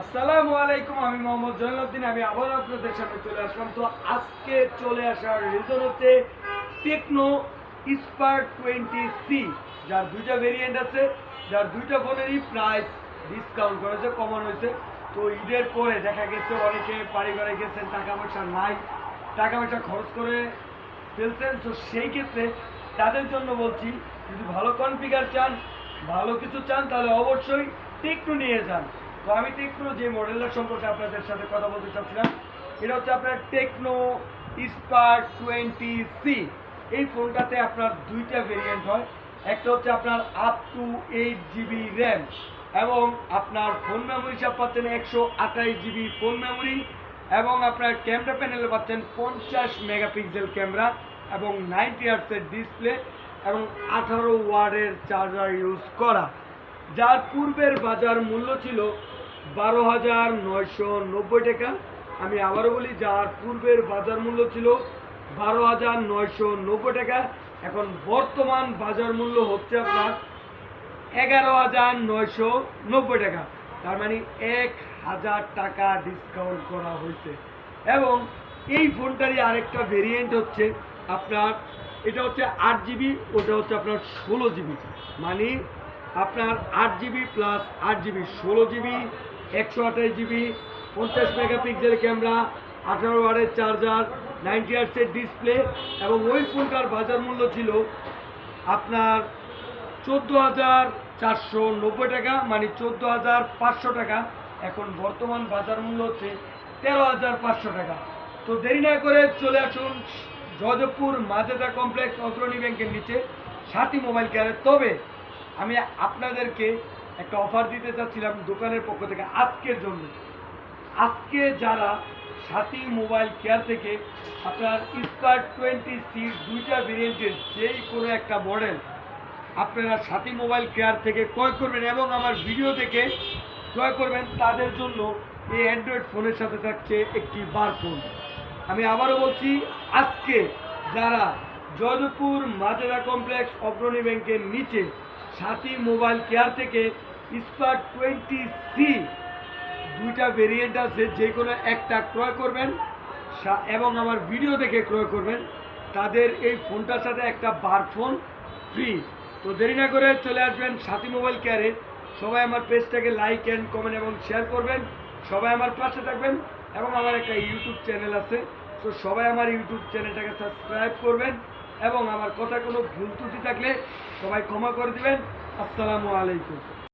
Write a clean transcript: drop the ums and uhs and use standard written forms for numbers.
আসসালামু আলাইকুম। আমি মোহাম্মদ জয়নুদ্দিন। আমি আবার আপনাদের সামনে চলে আসলাম। তো আজকে চলে আসার রিজন হচ্ছে টেকনো স্পার্ক 20C, যার দুইটা ভেরিয়েন্ট আছে, যার দুইটা ফোনেরই প্রাইস ডিসকাউন্ট করেছে, কমানো হয়েছে। তো ঈদের পরে দেখা গেছে অনেকে বাড়ি ঘরে গেছেন, টাকা পয়সা নাই, টাকা পয়সা খরচ করে ফেলছেন। তো সেই ক্ষেত্রে তাদের জন্য বলছি, যদি ভালো কনফিগার চান, ভালো কিছু চান, তাহলে অবশ্যই টেকনো নিয়ে যান। তো আমি টেকনো যে মডেলটা সম্পর্কে আপনাদের সাথে কথা বলতে চাচ্ছিলাম, এটা হচ্ছে আপনার টেকনো স্পার্ক 20C। এই ফোনটাতে আপনার দুইটা ভেরিয়েন্ট হয়। একটা হচ্ছে আপনার আপ টু 8 GB র্যাম, এবং আপনার ফোন মেমোরি হিসাব পাচ্ছেন 128 GB ফোন মেমোরি, এবং আপনার ক্যামেরা প্যানেলে পাচ্ছেন 50 মেগাপিক্সেল ক্যামেরা, এবং 90 হার্টজের ডিসপ্লে, এবং 18 ওয়াটের চার্জার ইউজ করা। যার পূর্বের বাজার মূল্য ছিল 12,990 টাকা। আমি আবারও বলি, যার পূর্বের বাজার মূল্য ছিল 12,990 টাকা। এখন বর্তমান বাজার মূল্য হচ্ছে আপনার 11,990 টাকা। তার মানে 1,000 টাকা ডিসকাউন্ট করা হয়েছে। এবং এই ফোনটারই আরেকটা ভেরিয়েন্ট হচ্ছে আপনার, এটা হচ্ছে 8 GB, ওটা হচ্ছে আপনার 16 GB। মানে আপনার 8 GB plus 8 GB, 16 GB, 128 GB, 50 megapixel camera, 18 ওয়াটের চার্জার, 90 হার্টজের ডিসপ্লে। এবং ওই ফোনটার বাজার মূল্য ছিল আপনার 14,490 টাকা, মানে 14,500 টাকা। এখন বর্তমান বাজার মূল্য হচ্ছে 13,500 টাকা। তো দেরি না করে চলে আসুন জয়দেবপুর মাজেদা কমপ্লেক্স, অগ্রণী ব্যাংকের নিচে, সাথী মোবাইল কেয়ারে। তবে আমি আপনাদেরকে একটা অফার দিতে চাচ্ছিলাম দোকানের পক্ষ থেকে আজকের জন্য। আজকে যারা সাথী মোবাইল কেয়ার থেকে আপনার স্পার্ক 20C দুইটা ভেরিয়েন্টের যেই কোনো একটা মডেল আপনারা সাথী মোবাইল কেয়ার থেকে ক্রয় করবেন এবং আমার ভিডিও থেকে ক্রয় করবেন, তাদের জন্য এই অ্যান্ড্রয়েড ফোনের সাথে থাকছে একটি বার ফোন। আমি আবারও বলছি, আজকে যারা জয়দেবপুর মাজেদা কমপ্লেক্স, অগ্রণী ব্যাংকের নিচে সাথী মোবাইল কেয়ার থেকে স্পার্ক 20C দুইটা ভেরিয়েন্ট আছে, যে কোনো একটা ক্রয় করবেন এবং আমার ভিডিও দেখে ক্রয় করবেন, তাদের এই ফোনটার সাথে একটা বার ফোন ফ্রি। তো দেরি না করে চলে আসবেন সাথী মোবাইল কেয়ারে। সবাই আমার পেজটাকে লাইক অ্যান্ড কমেন্ট এবং শেয়ার করবেন। সবাই আমার পাশে থাকবেন। এবং আমার একটা ইউটিউব চ্যানেল আছে, তো সবাই আমার ইউটিউব চ্যানেলটাকে সাবস্ক্রাইব করবেন। এবং আমার কথা কোনো ভুল ত্রুটি থাকলে সবাই ক্ষমা করে দিবেন। আসসালামু আলাইকুম।